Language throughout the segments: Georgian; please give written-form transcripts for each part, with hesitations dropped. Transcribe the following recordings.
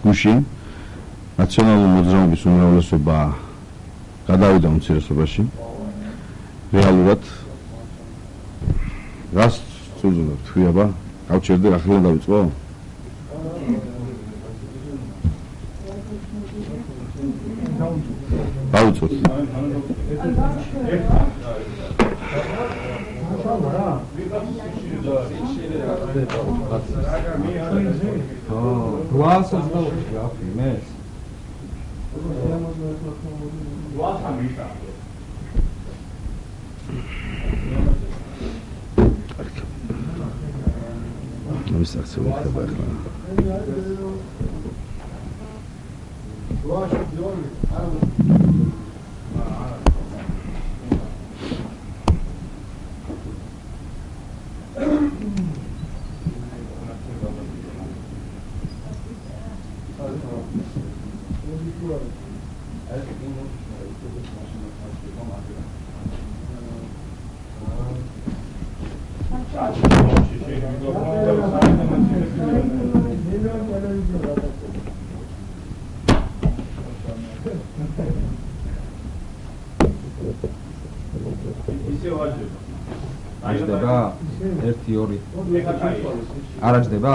გუშინ ნაციონალური მოძრაობის უმრავლესობა გადავიდა უმცირესობაში. რეალურად რას წუძუნებთ ხიაბა? გავჩერდი რა ხელა დავიწყო? დავიწყოთ. აჯდება 1-2 არ აჯდება?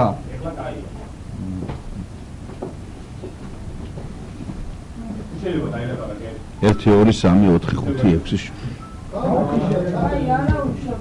შეიძლება დაილება რა 1-2 3 4 5 6 აი არა უშო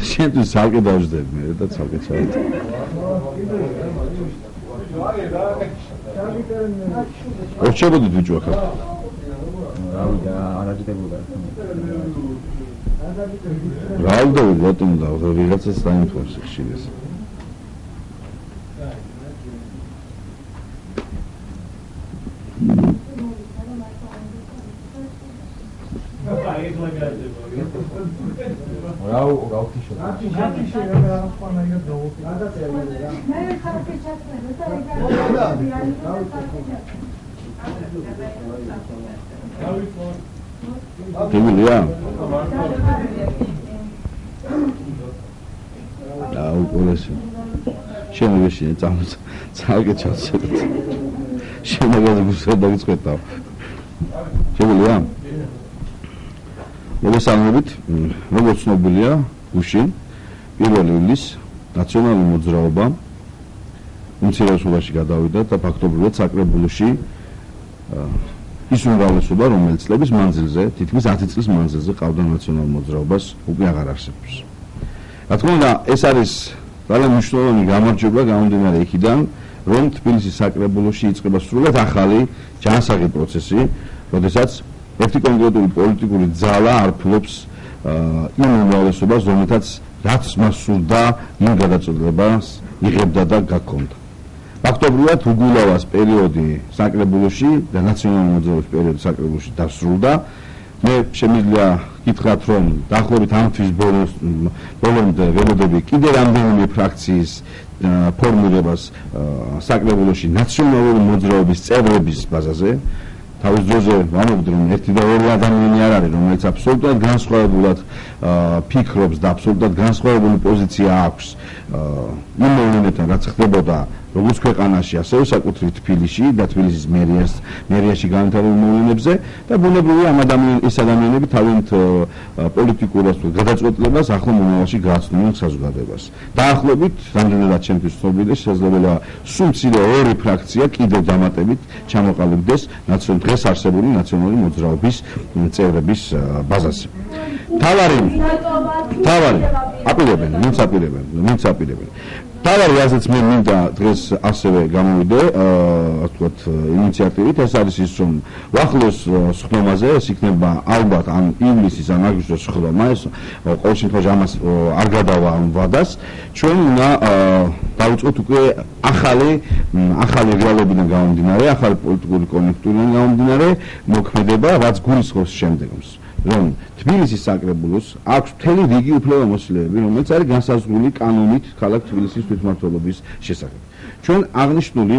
Şimdi salgı da özledim. Da salgı çaldı. Orçaya mı düdücü bakalım? Aracı da burada. Raul da bu batımda. O da bir gatsa stayın forsu kişiyiz. Raul tişo. Kimi ya? Raul orası. Şimdi bir şey tam salgı çalsın. Şimdi gözüm bu sırada geçti. Kimi ya? მოგესალმებით, როგორც ცნობილია, გუშინ 1 ივლისს ნაციონალური მოძრაობა უმცირესობაში გადავიდა და ფაქტობრივად საკრებულოში ის უმრავლესობა, რომელიც წლების მანძილზე, თითქმის 10 წლის მანძილზე ყავდა ნაციონალურ მოძრაობას, უკვე აღარ არსებობს. რა თქმა უნდა, ეს არის ძალიან მნიშვნელოვანი გამარჯვება გამომდინარე იქიდან, რომ თბილისის საკრებულოში იწყება სრულად ახალი ჯანსაღი პროცესი, როდესაც ერთი კონკრეტული პოლიტიკური ძალა არ ფლობს იმ უმრავლესობას, რომელთაც რაც მას სურდა, იმ გადაწყვეტილებას იღებდა და გაქონდა. ფაქტობრივად უგულავას პერიოდი საკრებულოში და ნაციონალური მოძრაობის პერიოდი საკრებულოში დასრულდა. მე შემიძლია გითხრათ, რომ დაახლოებით ამ თვის ბოლომდე ველოდები კიდე რამდენიმე ფრაქციის ფორმირებას საკრებულოში ნაციონალური მოძრაობის წევრების ბაზაზე. თავის დროზე ვამბობდი, რომ ერთი და ორი ადამიანი არ არის, რომელიც აბსოლუტურად განსხვავებულად ფიქრობს და აბსოლუტურად განსხვავებული პოზიცია აქვს იმ მოვლენებთან, რაც ხდებოდა როგორც ქვეყანაში, ასევე საკუთრივ თბილისში და თბილისის მერიაში განვითარებულ მოვლენებზე და ბუნებრივია ეს ადამიანები თავიანთ პოლიტიკურ გადაწყვეტილებას ახლო მომავალში გააცნობენ საზოგადოებას. დაახლოებით, რამდენადაც ჩემთვის ცნობილი, შესაძლებელია სულ მცირე ორი ფრაქცია კიდევ დამატებით ჩამოყალიბდეს დღეს არსებული ნაციონალური მოძრაობის წევრების ბაზაზე. თავარი აპირებენ, ვინც აპირებენ. თავარი რაზეც მე მინდა დღეს ასევე გამოვიდე, ასე ვთქვათ, ინიციატივით, ეს არის ის, რომ ვახლოს სხდომაზე, ეს იქნება ალბათ ან ივლისის ან აგვისტოს სხდომა, ეს ყოველ შემთხვევაში ამას არ გადავა ვადას, ჩვენ უნდა დავიწყოთ უკვე ახალი რეალობიდან გამომდინარე, ახალი პოლიტიკური კონიუნქტურიდან გამომდინარე მოქმედება, რაც გულისხმობს შემდეგს. რომ თბილისის საკრებულოს აქვს მთელი რიგი უფლებამოსილეები, რომელიც არის განსაზღვრული კანონით ქალაქ თბილისის თვითმმართველობის შესახებ. ჩვენ აღნიშნული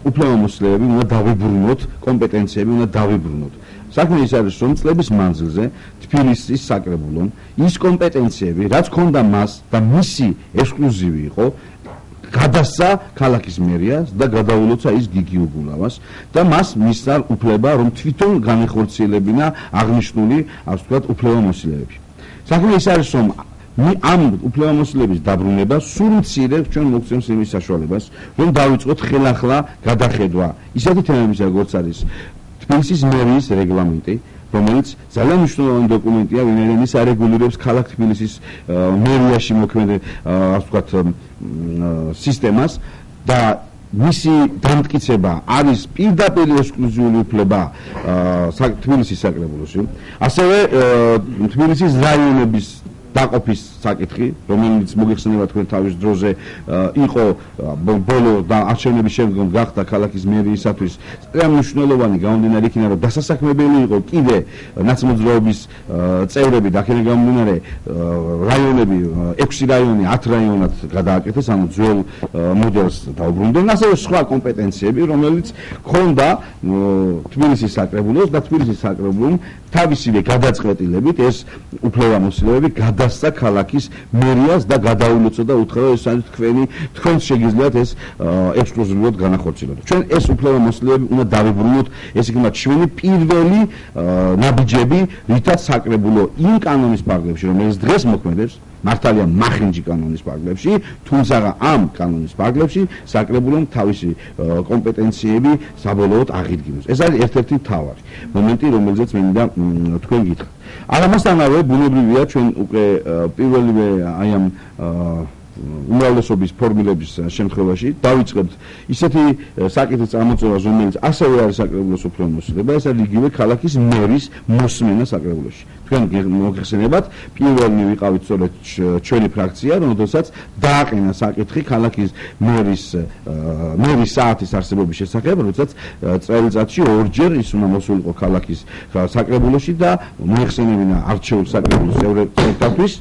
უფლებამოსილეები უნდა დავიბრუნოთ, კომპეტენციები უნდა დავიბრუნოთ. საქმე ის არის, რომ წლების მანძილზე თბილისის საკრებულომ ის კომპეტენციები, რაც ჰქონდა მას და მისი ექსკლუზივი იყო, გადასცა ქალაქის მერიას და გადაულოცა ის გიგი უგულავას და მას მისცა უფლება, რომ თვითონ განეხორციელებინა აღნიშნული, ასე ვთქვათ, უფლებამოსილეები. საქმე ის არის, რომ ამ უფლებამოსილების დაბრუნება სულ მცირე ჩვენ მოგცემს იმის საშუალებას, რომ დავიწყოთ ხელახლა გადახედვა ისეთი თემების, როგორც არის თბილისის მერიის რეგლამენტი, რომელიც ძალიან მნიშვნელოვანი დოკუმენტია, ვინაიდან ის არეგულირებს ქალაქ თბილისის მერიაში მოქმედ, ასე ვთქვათ, სისტემას და მისი დამტკიცება არის პირდაპირ ექსკლუზიური უფლება თბილისის საკრებულოში. ასევე თბილისის რაიონების დაყოფის საკითხი, რომელიც მოგეხსენება თქვენ თავის დროზე იყო ბოლო და არჩევნების შემდგომ გახდა ქალაქის მერიისათვის ძალიან მნიშვნელოვანი, გამომდინარე იქიდან, რომ დასასაქმებელი იყო კიდე ნაცმოძრაობის წევრები და აქედან გამომდინარე რაიონები 6 რაიონი 10 რაიონად გადააკეთეს, ანუ ძველ მოდელს დაუბრუნდნენ, ასევე სხვა კომპეტენციები, რომელიც ჰქონდა თბილისის საკრებულოს და თბილისის საკრებულომ თავისივე გადაწყვეტილებით ეს უფლებამოსილეები გადასცა ქალაქის მერიას და გადაულოცა და უთხრა, ეს არის თქვენ შეგიძლიათ ეს ექსკლუზიურად განახორციელოთ. ჩვენ ეს უფლებამოსილეები უნდა დავიბრუნოთ, ეს იქნება ჩვენი პირველი ნაბიჯები, რითაც საკრებულო იმ კანონის პარაგრაფში, რომელიც დღეს მოქმედებს, მართალია მახინჯი კანონის პარაგრაფში, თუმცა ამ კანონის პარაგრაფში საკრებულომ თავისი კომპეტენციები საბოლოოდ აღიდგინოს. ეს არის ერთ-ერთი მთავარი მომენტი, რომელზეც მე მინდა თქვენ გითხრათ. ამასთანავე ბუნებრივია ჩვენ უკვე პირველივე აი ამ უმრავლესობის ფორმულების შემთხვევაში დავიწყებთ ისეთი საკითხის წარმოწევას, რომელიც ასევე არის საკრებულოს უფლებამოსილება, ეს არის იგივე ქალაქის მერის მოსმენა საკრებულოში. თქვენ მოგეხსენებათ, პირველი ვიყავით სწორედ ჩვენი ფრაქცია, რომელსაც დააყენა საკითხი ქალაქის მერის საათის არსებობის შესახებ, როდესაც წელიწადში ორჯერ ის უნდა მოსულიყო ქალაქის საკრებულოში და მოიხსენებინა არჩეულ საკრებულოს წევრებისთვის.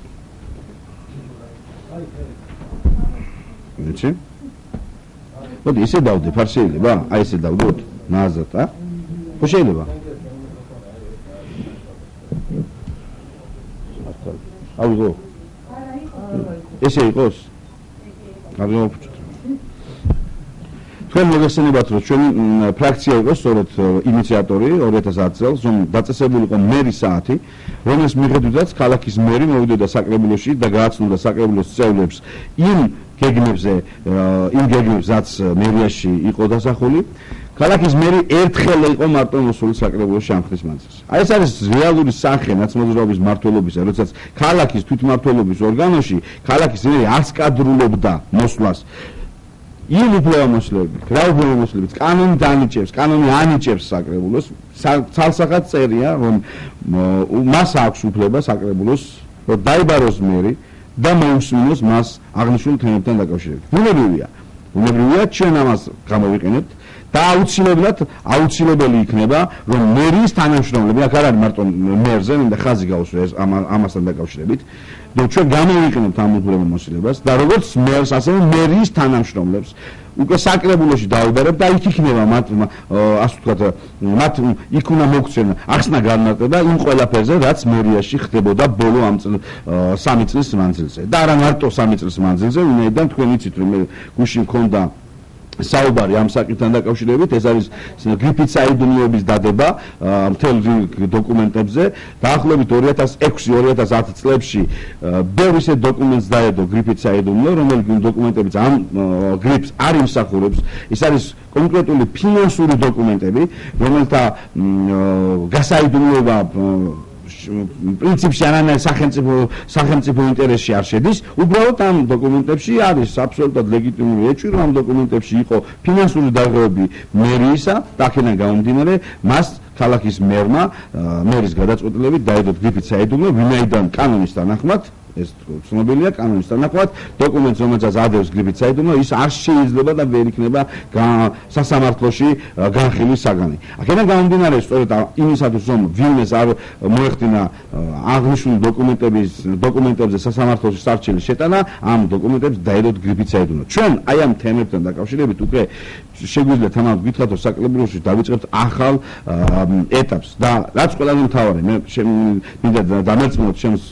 Niçin? O da ise davdı, parçaydı, ba, ayse davdı, nazat, ha? Bu şeydi ba. Avgo. Ese ikos. Avgo puçut. თქვენ მოგეხსენებათ, რომ ჩვენი ფრაქცია იყო სწორედ ინიციატორი 2010 წელს, რომ დაწესებულიყო მერის საათი, რომელის მიხედვითაც ქალაქის მერი მოვიდოდა საკრებულოში და გააცნობდა საკრებულოს წევრებს იმ გეგმებზე, რაც მერიაში იყო დასახული. ქალაქის მერი ერთხელ იყო მარტო მოსული საკრებულოში ამ ხნის მანძილზე. აი ეს არის რეალური სახე ნაცმოძრაობის მმართველობისა, როდესაც ქალაქის თვითმმართველობის ორგანოში ქალაქის მერი არ სკადრულობდა მოსვლას. იმ უფლებამოსილეები, რა უფლებამოსილებით, კანონი ანიჭებს საკრებულოს, ცალსახად წერია, რომ მას აქვს უფლება საკრებულოს, რომ დაიბაროს მერი და მოусმინოს მას აღნიშნულ თემებთან დაკავშირებით. ბუნებრივია, ჩვენ ამას გამოვიყენებთ და აუცილებელი იქნება, რომ მერის თანამშრომლები, აქ არ არის მარტო მერზე, მინდა ხაზი გაუსვა ამასთან დაკავშირებით, და ჩვენ გამოვიყენებთ ამ უფლებამოსილებას და როგორც მერს, ასევე მერის თანამშრომლებს უკვე საკრებულოში დაუბრუნებთ და იქ იქნება ასე ვთქვათ, მათ იქ უნდა მოგცენ ახსნა განმარტება იმ ყველაფერზე, რაც მერიაში ხდებოდა ბოლო ამ 3 წლის მანძილზე. და არა მარტო 3 წლის მანძილზე, ვინაიდან თქვენ იცით, რომ მე გუშინ მქონდა საუბარი ამ საკითხთან დაკავშირებით, ეს არის გრიფითს საიდუმლოების დადება მთელ დოკუმენტებზე. დაახლოებით 2006-2010 წლებში ბევრი ისე დოკუმენტს დაედო გრიფითს საიდუმლო, რომელიც დოკუმენტებიც ამ გრიფს არ იმსახურებს. ეს არის კონკრეტული ფინანსური დოკუმენტები, რომელთა გასაიდუმლოება პრინციპში არანაირ სახელმწიფო ინტერესში არ შედის. უბრალოდ ამ დოკუმენტებში არის აბსოლუტურად ლეგიტიმური ეჭვი, რომ ამ დოკუმენტებში იყო ფინანსური დარღვევები მერიისა, აქედან გამომდინარე, მას ქალაქის მერის გადაწყვეტილებით დაედო გრიფითს საიდუმლო, ვინაიდან კანონის თანახმად ეს ცნობილია კანონის თანახმად დოკუმენტს რომელსაც ადევს გრიფითს საიდუმლო ის არ შეიძლება და ვერ იქნება სასამართლოში განხილვის საგანი. აქედან გამომდინარე სწორედ იმისათვის რომ ვინმეს არ მოეხდინა აღნიშნული დოკუმენტებზე სასამართლოში სარჩელის შეტანა ამ დოკუმენტებს დაედოთ გრიფითს საიდუმლო. ჩვენ აი ამ თემებთან დაკავშირებით უკვე შეგვიძლია თამამ გითხრათ რომ საკრებულოში დავიწყებთ ახალ ეტაპს და რაც ყველაზე მთავარი მე მინდა დამერწმუნოთ ჩემს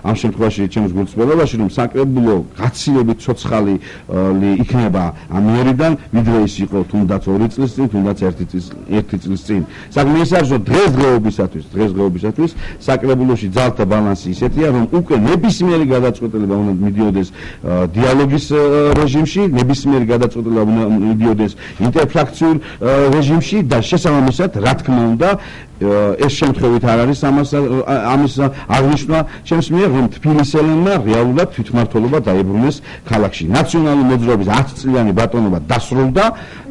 ამ შემთხვევაში ჩემს გულწრფელობაში რომ საკრებულო გაცილებით ცოცხალი იქნება ამ მერიდან ვიდრე ის იყო თუნდაც 2 წლის წინ თუნდაც 1 წლის წინ. საქმე ის არის რომ დღესდღეობისათვის საკრებულოში ძალთა ბალანსი ისეთია რომ უკვე ნებისმიერი გადაწყვეტილება უნდა მიდიოდეს დიალოგის რეჟიმში, ნებისმიერი გადაწყვეტილება უნდა მიდიოდეს ინტერფრაქციულ რეჟიმში და შესაბამისად რა თქმა უნდა ეს შემთხვევით არ არის ამის აღნიშვნა ჩემს მიერ რომ თბილისელებმა რეალურად თვითმმართველობა დაებრუნეს ქალაქში. ნაციონალური მოძრაობის 10 წლიანი ბატონობა დასრულდა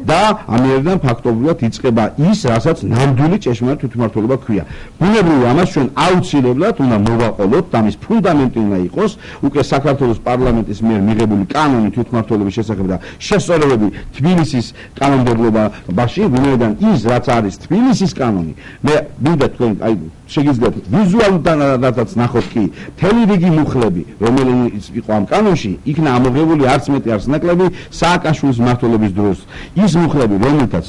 და ამერიდან ფაქტობრივად იწყება ის, რასაც ნამდვილი ჭეშმარიტ თვითმმართველობა ქვია. ბუნებრივია ამას ჩვენ აუცილებლად უნდა მოვაყოლოთ და ამის ფუნდამენტი უნდა იყოს უკვე საქართველოს პარლამენტის მიერ მიღებული კანონი თვითმმართველობის შესახებ და შესწორებები თბილისის კანონმდებლობაში, ვინაიდან ის რაც არის თბილისის კანონი მე მინდა თქვენ აი შეგიძლიათ ვიზუალურადაც ნახოთ კი მთელი რიგი მუხლები რომელიც იყო ამ კანონში იქნა ამოღებული არც მეტი არც ნაკლები სააკაშვილის მმართველობის დროს ის მუხლები რომელთაც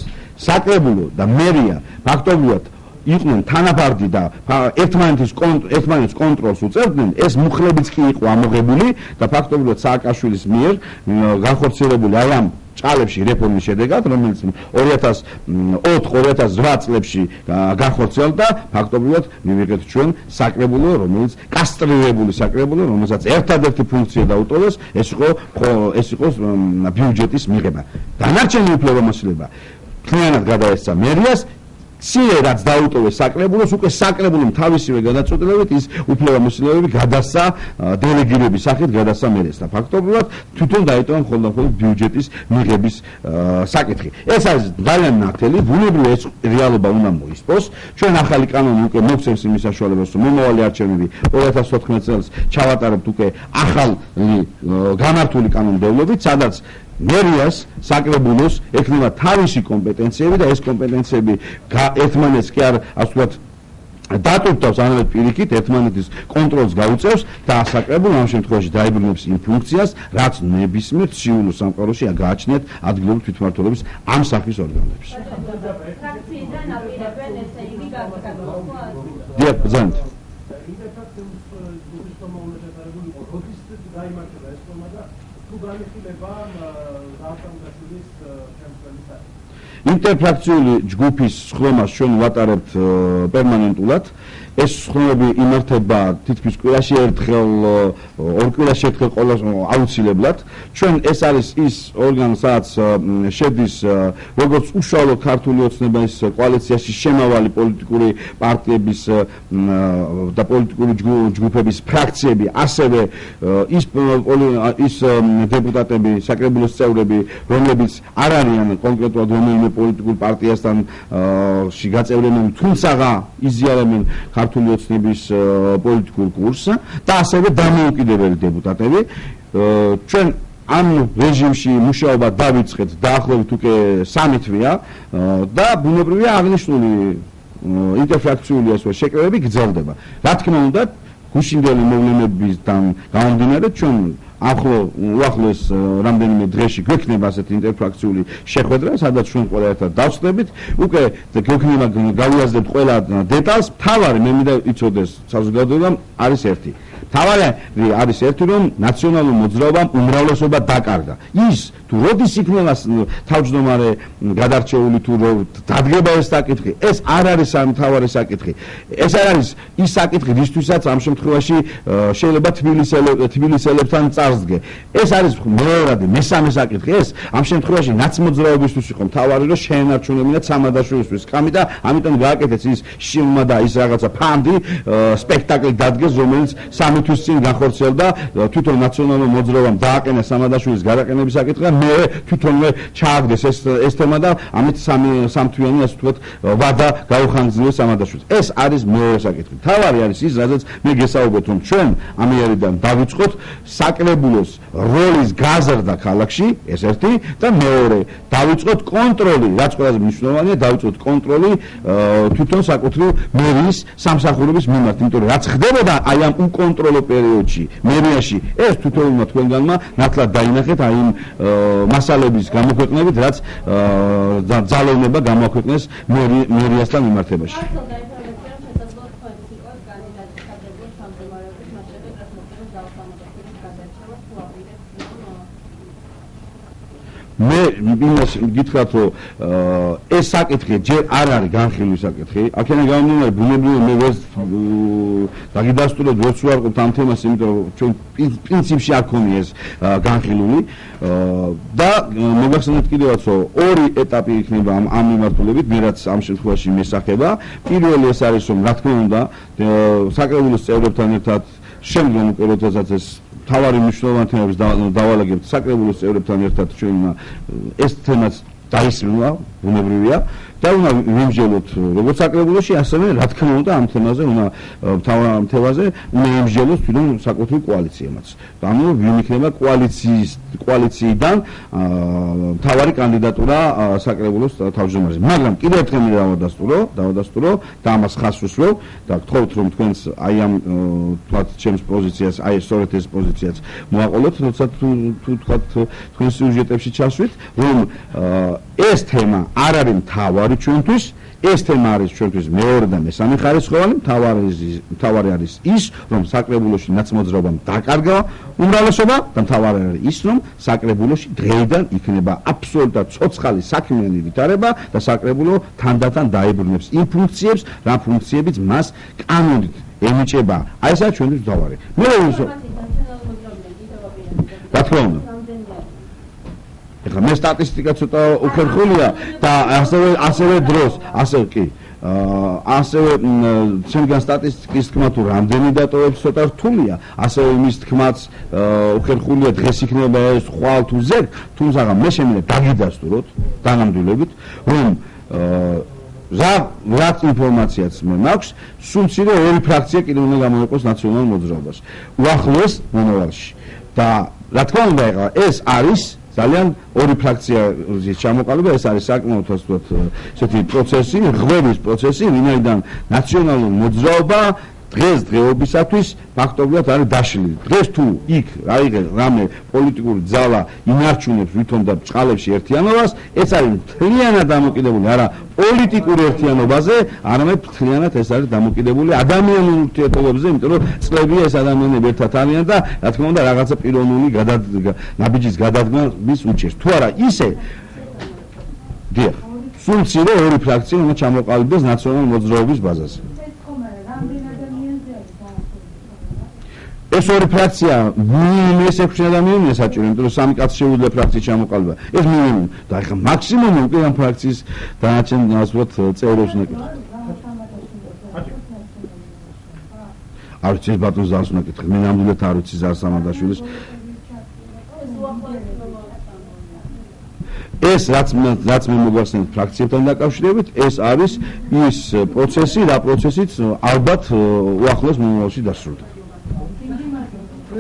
საკრებულო და მერია ფაქტობრივად იყვნენ თანაბარდი და ერთმანეთის კონტროლს უწევდნენ ეს მუხლებიც კი იყო ამოღებული და ფაქტობრივად სააკაშვილის მიერ განხორციელებული აი ამ ჭალებში რეფორმის შედეგად რომელიც 2004-2008 წლებში განხორციელდა ფაქტობრივად მივიღეთ ჩვენ საკრებულო რომელიც კასტრირებული საკრებულო რომელსაც ერთადერთი ფუნქცია დაუტოვეს ეს იყო ბიუჯეტის მიღება დანარჩენი უფლებამოსილება მთლიანად გადაესცა მერიას სიე რაც დაუტოვეს საკრებულოს უკვე საკრებულომ თავისივე გადაწყვეტილებით ის უფლებამოსილებები გადასცა დელეგირების სახით გადასცა მერეს და ფაქტობრივად თვითონ დაიტოვა მხოლოდ ბიუჯეტის მიღების საკითხი. ეს არის ძალიან ნათელი, ბუნებრივია ეს რეალობა უნდა მოისპოს. ჩვენ ახალი კანონი უკვე მოგცემს იმის საშუალებას რომ მომავალი არჩევნები 2014 წელს ჩავატარებთ უკვე ახალი გამართული კანონმდებლობით, სადაც მერიას საკრებულოს ექნება თავისი კომპეტენციები და ეს კომპეტენციები ერთმანეთს კი არ ასე ვთქვათ დატვირთავს ანალოგ პირიქით ერთმანეთის კონტროლს გაუწევს და საკრებულო ამ შემთხვევაში დაიბრუნებს იმ ფუნქციას რაც ნებისმიერ ცივილურ სამყაროში გააჩნიათ ადგილობრივი თვითმმართველობის ამ სახის ორგანოებს. ფრაქციიდან აპირებენ ესე იგი გაკეთებას. დიახ, ბრძანეთ. ინტერფრაქციული ჯგუფის სხდომას ჩვენ ვატარებთ პერმანენტულად. ეს სხდომები იმართება თითქმის კვირაში ერთხელ, ორ კვირაში ერთხელ ყოველას აუცილებლად. ჩვენ ეს არის ის ორგანო, სადაც შედის როგორც უშუალო ქართული ოცნების კოალიციაში შემავალი პოლიტიკური პარტიების და პოლიტიკური ჯგუფების ფრაქციები, ასევე ის დეპუტატები, საკრებულოს წევრები, რომლებიც არ არიან კონკრეტულად რომელიმე პოლიტიკურ პარტიასთან გაწევრიანებული, თუმცა იზიარებენ ქართული ოცნების პოლიტიკურ კურსს და ასევე დამოუკიდებელი დეპუტატები. ჩვენ ამ რეჟიმში მუშაობა დავიწყეთ დაახლოებით უკვე 3 თვეა და ბუნებრივია აღნიშნული ინტერფრაქციული ასე შეკრებები გრძელდება. რა თქმა უნდა, გუშინდელი მოვლენებისგან გამომდინარე ჩვენ უახლოეს რამდენიმე დღეში გვექნება ასეთი ინტერფრაქციული შეხვედრა, სადაც ჩვენ ყველა ერთად დავსწრებით, უკვე გვექნება გავიაზრებთ ყველა დეტალს. თავარი მე მინდა იცოდეს საზოგადოებამ არის ერთი. თავარი არის ერთი, რომ ნაციონალურ მოძრაობამ უმრავლესობა დაკარგა. ის თუ როდის იქნება თავმჯდომარე გადარჩეული თუ დადგება ეს საკითხი, ეს არ არის თავარი საკითხი. ეს არ არის ის საკითხი, რისთვისაც ამ შემთხვევაში შეიძლება თბილისელებთან წარსდგე. ეს არის მეორადი, მესამე საკითხი. ეს ამ შემთხვევაში ნაცმოძრაობისთვის იყო თავარი, რომ შეენარჩუნებინათ სამადაშვილისთვის კამი და ამიტომ გააკეთეს ის შილმა და ის რაღაცა ფანდი სპექტაკლი დადგეს, რომელიც 3 თვის წინ განხორციელდა თვითონ ნაციონალურ მოძრაობამ დააყენა სამადაშვილის გადაყენების საკითხი. მე თვითონვე ჩააგდეს ეს თემა და ამით სამთვიანი ასე ვთქვათ ვადა გაუხანგრძლივეს სამადაშვილს. ეს არის მეორე საკითხი. თავარი არის ის, რადგან მე გესაუბრეთ, რომ ჩვენ ამიერიდან დავიწყოთ საკრებულოს როლის გაზრდა ქალაქში, ეს ერთი და მეორე დავიწყოთ კონტროლი, რაც ყველაზე მნიშვნელოვანია, დავიწყოთ კონტროლი თვითონ საკუთრივ მერიის სამსახურების მიმართ, იმიტომ რომ რაც ხდებოდა აი ამ უკონტროლო პერიოდში მერიაში, ეს თვითონმა თქვენგანმა ნათლად დაინახეთ აი იმ მასალების გამოქვეყნებით, რაც ძალოვნება გამოაქვეყნეს მერიასთან მიმართებაში. მე იმას გითხრათ, რომ ეს საკითხი ჯერ არ არის განხილვის საკითხი. აქედან გამომდინარე, ბუნებრივია მე ვერც დაგიდასტურებთ, ვერც ვარყოფთ ამ თემას, იმიტომ რომ ჩვენ პრინციპში არ ქონია ეს განხილული და მოგახსენებთ კიდევაც, რომ ორი ეტაპი იქნება ამ მიმართულებით, მე რაც ამ შემთხვევაში მესახება. პირველი ეს არის, რომ რა თქმა უნდა, საკრებულოს წევრებთან ერთად შემდგომ უკვე როდესაც ეს თავარი მნიშვნელოვანი თემებს დავალაგებთ საკრებულოს წევრებთან ერთად ჩვენ ეს თემაც დაისმინა, ბუნებრივია და უნდა ვიმსჯელოთ როგორც საკრებულოში, ასევე რა თქმა უნდა ამ თემაზე უნდა ამ თემაზე უნდა იმსჯელოს თვითონ საკუთრივ კოალიციამაც. ანუ ვინ იქნება კოალიციიდან თავარი კანდიდატურა საკრებულოს თავმჯდომარეზე. მაგრამ კიდევ ერთხელ მინდა დავადასტურო და ამას ხაზს ვუსვევ და გთხოვთ რომ თქვენს აი ამ თქვათ ჩემს პოზიციას, აი სწორედ ეს პოზიციაც მოაყოლოთ, როცა თუ თქვათ თქვენ სიუჟეტებში ჩასვით, რომ ეს თემა არ არის მთავარი ჩვენთვის, ეს თემა არის ჩვენთვის მეორე და მესამე ხარისხოვანი. მთავარი არის ის, რომ საკრებულოში ნაცმოძრაობამ დაკარგა უმრავლესობა და მთავარი არის ის, რომ საკრებულოში დღეიდან იქნება აბსოლუტურად ცოცხალი საქმიანი ვითარება და საკრებულო თანდათან დაებრუნებს იმ ფუნქციებს, რა ფუნქციებიც მას კანონით ენიჭება. აი ესაა ჩვენთვის მთავარი. რა თქმა უნდა. მე სტატისტიკა ცოტა უხერხულია და ასევე დროს, ასევე ჩემგან სტატისტიკის თქმა თუ რამდენი დატოვებს ცოტა რთულია, ასევე იმის თქმაც უხერხულია დღეს იქნება ეს ხვალ თუ ზეგ, თუმცა მე შემიძლია დაგიდასტუროთ დანამდვილებით, რომ რაც ინფორმაციაც მე მაქვს, სულ მცირე ორი ფრაქცია კიდევ უნდა გამოიყოს ნაციონალურ მოძრაობას უახლოეს მომავალში და რა თქმა უნდა ეს არის ძალიან ორი ფრაქციის ჩამოყალიბება, ეს არის საკმაოდ ესეთი პროცესი, ღვების პროცესი, ვინაიდან ნაციონალურ მოძრაობა დღესდღეობისათვის ფაქტობრივად არის დაშლილი. დღეს თუ იქ რამე პოლიტიკური ძალა ინარჩუნებს ვითომ და ბჭყალებში ერთიანობას, ეს არის მთლიანად დამოკიდებული არა პოლიტიკურ ერთიანობაზე, არამედ მთლიანად ეს არის დამოკიდებული ადამიანურ ურთიერთობებზე, იმიტომ რომ წლებია ეს ადამიანები ერთად არიან და რა თქმა უნდა რაღაცა პიროვნული ნაბიჯის გადადგმის უჭირს. თუ არა ისე დიახ, სულ მცირე ორი ფრაქცია უნდა ჩამოყალიბდეს ნაციონალურ მოძრაობის ბაზაზე. ეს ორი ფრაქცია მინიმუმ 6 ადამიანია საჭირო, იმიტომ რომ სამი კაცი შეუძლია ფრაქციის ჩამოყალიბება. ეს მინიმუმ და ახლა მაქსიმუმი უკვე ამ ფრაქციის დანარჩენ ასე ვთქვათ წევრებს უნდა კითხოთ. არ ვიცი ეს ბატონს ზავს უნდა კითხოთ. მე ნამდვილად არ ვიცი ზავს სამადაშვილის. ეს რაც მე მოგახსენებთ ფრაქციებთან დაკავშირებით, ეს არის ის პროცესი, რა პროცესიც ალბათ უახლოეს მომავალში დასრულდება. I